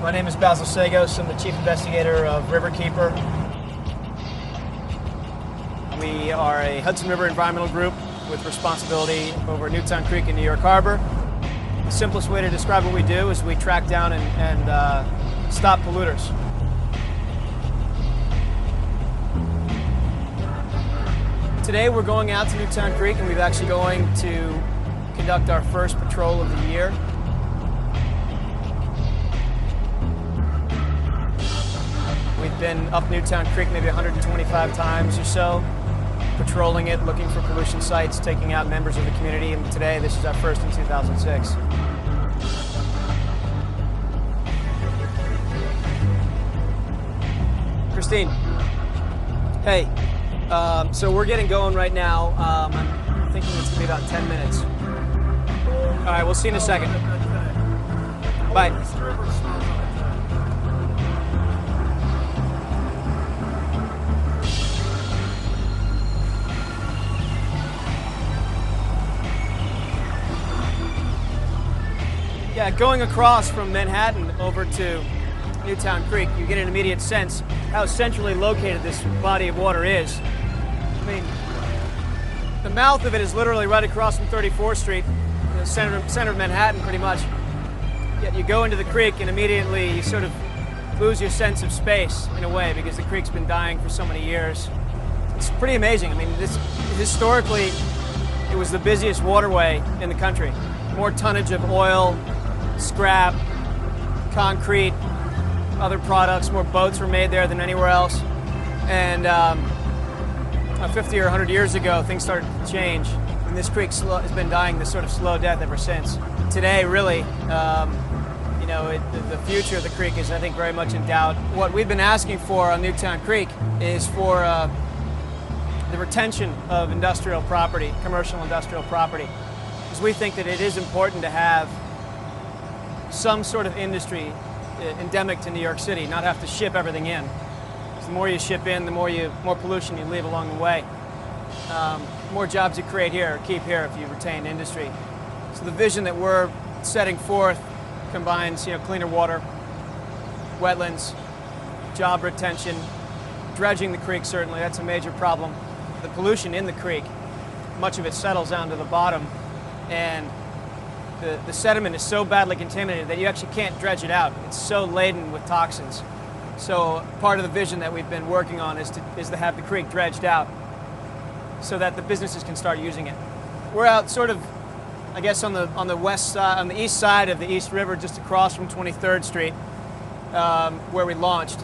My name is Basil Seggos. I'm the Chief Investigator of Riverkeeper. We are a Hudson River environmental group with responsibility over Newtown Creek in New York Harbor. The simplest way to describe what we do is we track down and stop polluters. Today we're going out to Newtown Creek, and we're actually going to conduct our first patrol of the year. We've been up Newtown Creek maybe 125 times or so, patrolling it, looking for pollution sites, taking out members of the community, and today this is our first in 2006. Christine, hey, so we're getting going right now. I'm thinking it's gonna be about 10 minutes. All right, we'll see you in a second. Bye. Yeah, going across from Manhattan over to Newtown Creek, you get an immediate sense how centrally located this body of water is. I mean, the mouth of it is literally right across from 34th Street, the center of Manhattan pretty much. Yet you go into the creek and immediately you sort of lose your sense of space in a way because the creek's been dying for so many years. It's pretty amazing. I mean, historically, it was the busiest waterway in the country. More tonnage of oil, scrap, concrete, other products, more boats were made there than anywhere else. And 50 or 100 years ago, things started to change. And this creek has been dying this sort of slow death ever since. Today, really, you know, the future of the creek is, I think, very much in doubt. What we've been asking for on Newtown Creek is for the retention of industrial property, commercial industrial property. Because we think that it is important to have some sort of industry endemic to New York City, not have to ship everything in. So the more you ship in, the more pollution you leave along the way. The more jobs you create here, or keep here if you retain industry. So the vision that we're setting forth combines, you know, cleaner water, wetlands, job retention, dredging the creek. Certainly, that's a major problem. The pollution in the creek, much of it settles down to the bottom, and the sediment is so badly contaminated that you actually can't dredge it out. It's so laden with toxins. So part of the vision that we've been working on is to have the creek dredged out so that the businesses can start using it. We're out sort of, I guess, on the west side, on the east side of the East River, just across from 23rd Street, where we launched.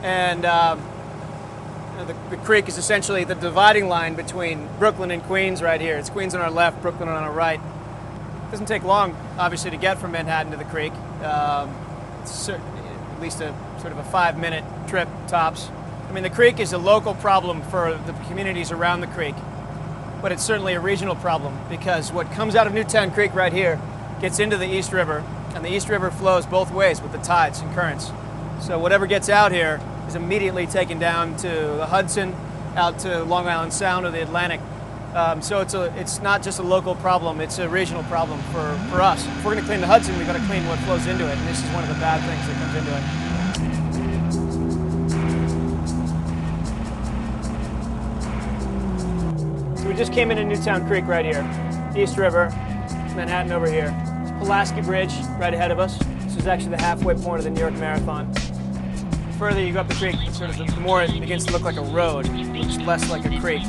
And the creek is essentially the dividing line between Brooklyn and Queens right here. It's Queens on our left, Brooklyn on our right. It doesn't take long, obviously, to get from Manhattan to the creek. It's at least a sort of a 5-minute trip, tops. I mean, the creek is a local problem for the communities around the creek, but it's certainly a regional problem because what comes out of Newtown Creek right here gets into the East River, and the East River flows both ways with the tides and currents. So whatever gets out here is immediately taken down to the Hudson, out to Long Island Sound or the Atlantic. So it's not just a local problem, it's a regional problem for us. If we're going to clean the Hudson, we've got to clean what flows into it, and this is one of the bad things that comes into it. So we just came into Newtown Creek right here. East River, Manhattan over here. Pulaski Bridge right ahead of us. This is actually the halfway point of the New York Marathon. The further you go up the creek, the more it begins to look like a road. It looks less like a creek.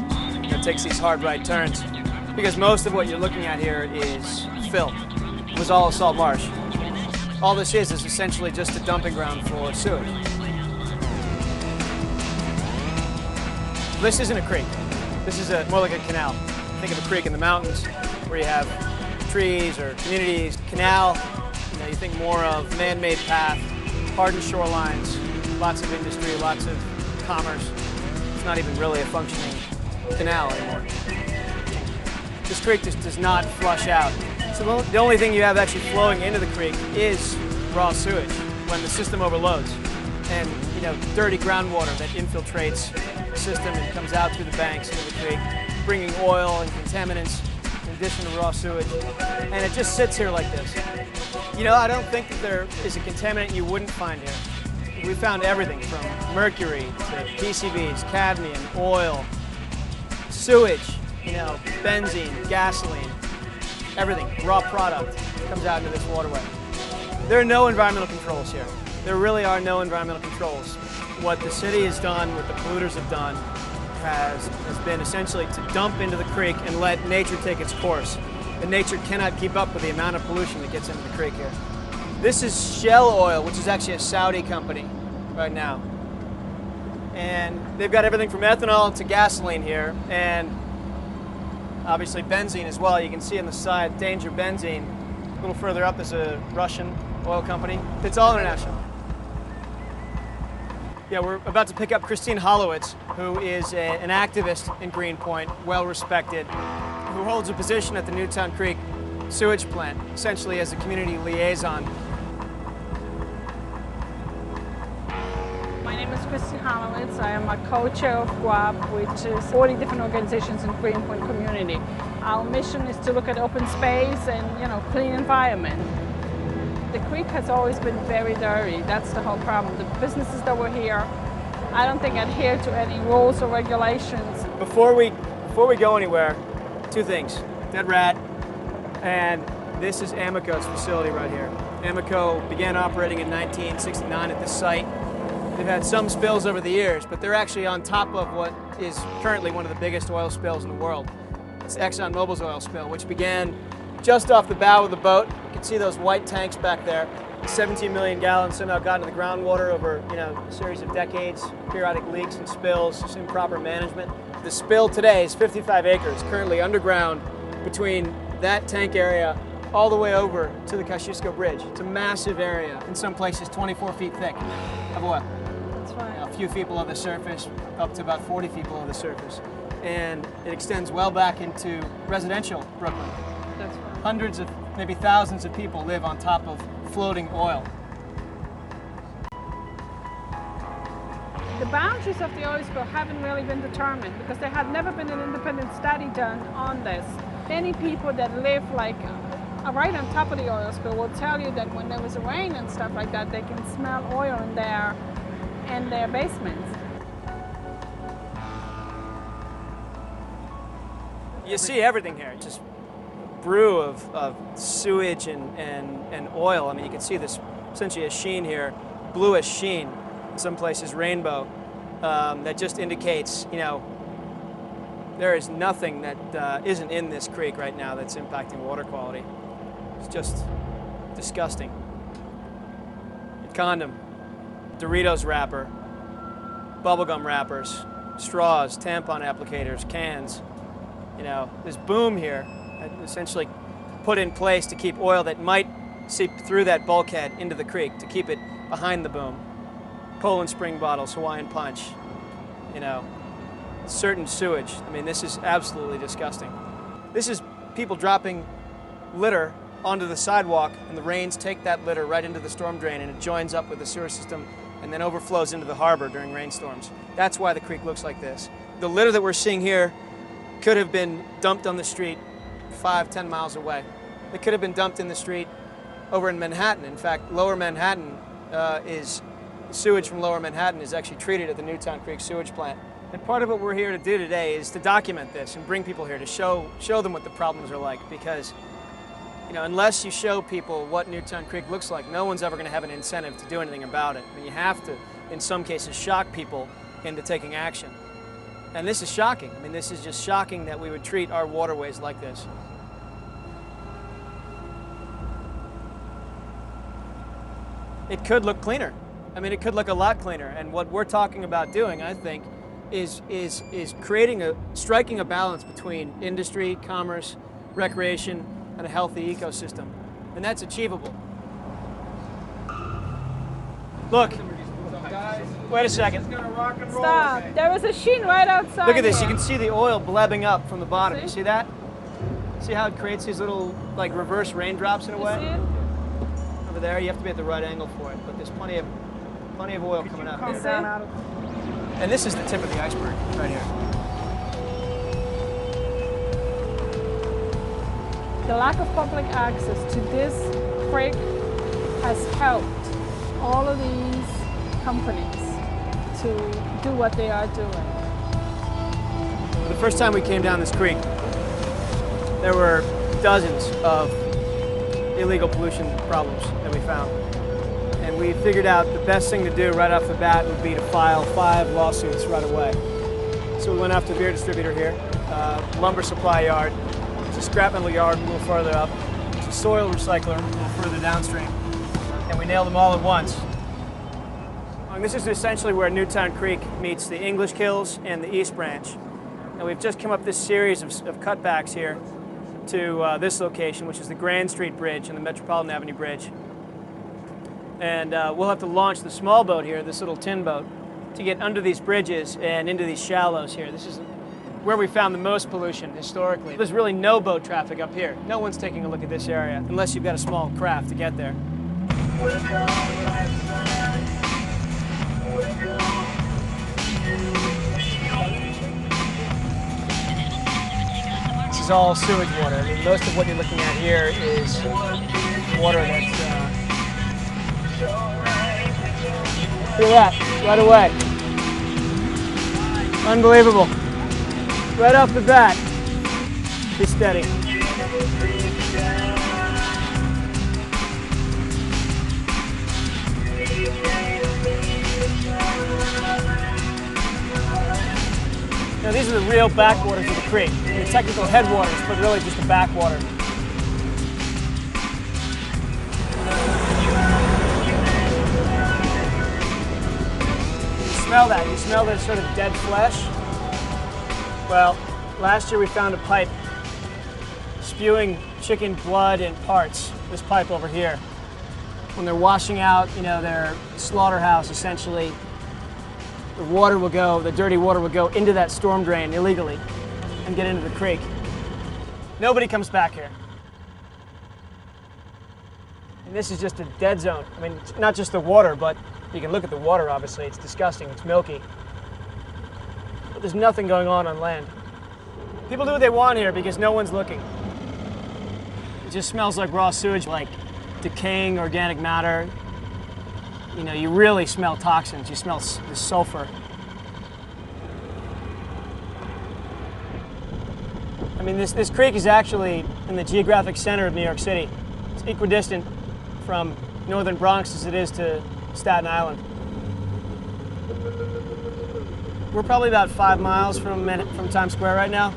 It takes these hard right turns because most of what you're looking at here is fill. It was all a salt marsh. All this is essentially just a dumping ground for sewage. This isn't a creek. This is more like a canal. Think of a creek in the mountains where you have trees or communities. Canal, you know, you think more of man-made path, hardened shorelines, lots of industry, lots of commerce. It's not even really a functioning canal anymore. This creek just does not flush out. So the only thing you have actually flowing into the creek is raw sewage when the system overloads. And, you know, dirty groundwater that infiltrates the system and comes out through the banks into the creek, bringing oil and contaminants addition to raw sewage, and it just sits here like this. You know, I don't think that there is a contaminant you wouldn't find here. We found everything from mercury to PCBs, cadmium, oil, sewage, you know, benzene, gasoline, everything, raw product comes out into this waterway. There are no environmental controls here. There really are no environmental controls. What the city has done, what the polluters have done, has been essentially to dump into the creek and let nature take its course. And nature cannot keep up with the amount of pollution that gets into the creek here. This is Shell Oil, which is actually a Saudi company right now. And they've got everything from ethanol to gasoline here, and obviously benzene as well. You can see on the side, Danger Benzene. A little further up is a Russian oil company. It's all international. Yeah, we're about to pick up Christine Holowitz, who is an activist in Greenpoint, well respected, who holds a position at the Newtown Creek sewage plant, essentially as a community liaison. My name is Christine Holowitz. I am a co-chair of GWAP, which is 40 different organizations in Greenpoint community. Our mission is to look at open space and, you know, clean environment. The creek has always been very dirty. That's the whole problem. The businesses that were here, I don't think adhere to any rules or regulations. Before we go anywhere, two things: dead rat, and this is Amoco's facility right here. Amoco began operating in 1969 at this site. They've had some spills over the years, but they're actually on top of what is currently one of the biggest oil spills in the world. It's ExxonMobil's oil spill, which began just off the bow of the boat. You can see those white tanks back there. 17 million gallons somehow got into the groundwater over, you know, a series of decades, periodic leaks and spills, just improper management. The spill today is 55 acres, currently underground between that tank area all the way over to the Kosciuszko Bridge. It's a massive area, in some places 24 feet thick of oil. That's right. You know, a few feet below the surface, up to about 40 feet below the surface. And it extends well back into residential Brooklyn. That's right. Hundreds of, maybe thousands of people live on top of floating oil. The boundaries of the oil spill haven't really been determined because there had never been an independent study done on this. Many people that live like right on top of the oil spill will tell you that when there was rain and stuff like that, they can smell oil in their basements. You see everything here, just brew of sewage and oil. I mean, you can see this essentially a sheen here, bluish sheen, in some places rainbow, that just indicates, you know, there is nothing that isn't in this creek right now that's impacting water quality. It's just disgusting. Condom, Doritos wrapper, bubblegum wrappers, straws, tampon applicators, cans. You know, this boom here, essentially put in place to keep oil that might seep through that bulkhead into the creek, to keep it behind the boom. Poland Spring bottles, Hawaiian Punch, you know, certain sewage. I mean, this is absolutely disgusting. This is people dropping litter onto the sidewalk, and the rains take that litter right into the storm drain, and it joins up with the sewer system and then overflows into the harbor during rainstorms. That's why the creek looks like this. The litter that we're seeing here could have been dumped on the street 5-10 miles away. It could have been dumped in the street over in Manhattan. In fact, Lower Manhattan sewage from Lower Manhattan is actually treated at the Newtown Creek sewage plant. And part of what we're here to do today is to document this and bring people here to show them what the problems are like, because, you know, unless you show people what Newtown Creek looks like, no one's ever going to have an incentive to do anything about it. I mean, you have to, in some cases, shock people into taking action. And this is shocking. I mean, this is just shocking that we would treat our waterways like this. It could look cleaner. I mean, it could look a lot cleaner. And what we're talking about doing, I think, is striking a balance between industry, commerce, recreation, and a healthy ecosystem. And that's achievable. Look. Wait a second. Stop. There was a sheen right outside. Look at this. Here. You can see the oil blebbing up from the bottom. You see that? See how it creates these little, like, reverse raindrops in a way? You see it? Over there, you have to be at the right angle for it, but there's plenty of oil coming out You see? here. And this is the tip of the iceberg right here. The lack of public access to this creek has helped all of these companies to do what they are doing. The first time we came down this creek, there were dozens of illegal pollution problems that we found. And we figured out the best thing to do right off the bat would be to file 5 lawsuits right away. So we went after the beer distributor here, lumber supply yard, it's a scrap metal yard a little further up, it's a soil recycler a little further downstream, and we nailed them all at once. And this is essentially where Newtown Creek meets the English Kills and the East Branch. And we've just come up this series of cutbacks here to this location, which is the Grand Street Bridge and the Metropolitan Avenue Bridge. And we'll have to launch the small boat here, this little tin boat, to get under these bridges and into these shallows here. This is where we found the most pollution historically. There's really no boat traffic up here. No one's taking a look at this area unless you've got a small craft to get there. This is all sewage water. I mean, most of what you're looking at here is water that's look at that, right away. Unbelievable. Right off the bat, be steady. Now these are the real backwaters of the creek. The technical headwaters, but really just the backwater. Smell that. You smell that sort of dead flesh? Well, last year we found a pipe spewing chicken blood in parts. This pipe over here. When they're washing out, their slaughterhouse, essentially, the water will go, the dirty water will go into that storm drain illegally and get into the creek. Nobody comes back here. And this is just a dead zone. I mean, it's not just the water, but you can look at the water, obviously. It's disgusting. It's milky. But there's nothing going on land. People do what they want here because no one's looking. It just smells like raw sewage, like decaying organic matter. You really smell toxins. You smell the sulfur. I mean, this creek is actually in the geographic center of New York City. It's equidistant from northern Bronx as it is to Staten Island. We're probably about 5 miles from Times Square right now.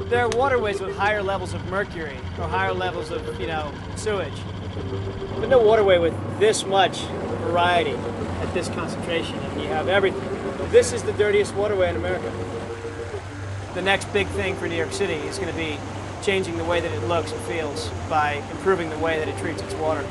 There are waterways with higher levels of mercury or higher levels of, sewage. But no waterway with this much variety at this concentration. I mean, you have everything. This is the dirtiest waterway in America. The next big thing for New York City is going to be changing the way that it looks and feels by improving the way that it treats its water.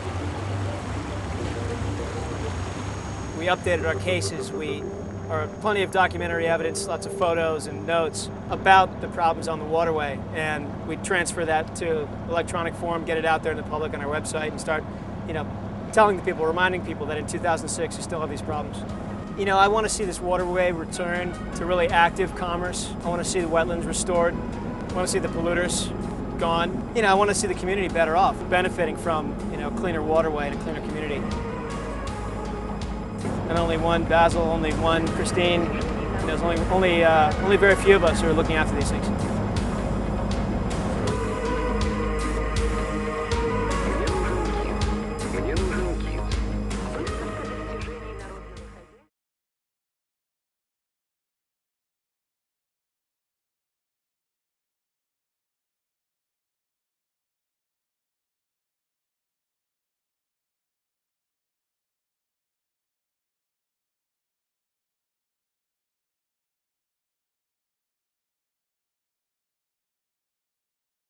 We updated our cases. We are plenty of documentary evidence, lots of photos and notes about the problems on the waterway, and we transfer that to electronic form, get it out there in the public on our website, and start, telling the people, reminding people that in 2006 we still have these problems. I want to see this waterway return to really active commerce. I want to see the wetlands restored. I want to see the polluters gone. I want to see the community better off, benefiting from, cleaner waterway and a cleaner community. And only one Basil, only one Christine. There's only very few of us who are looking after these things.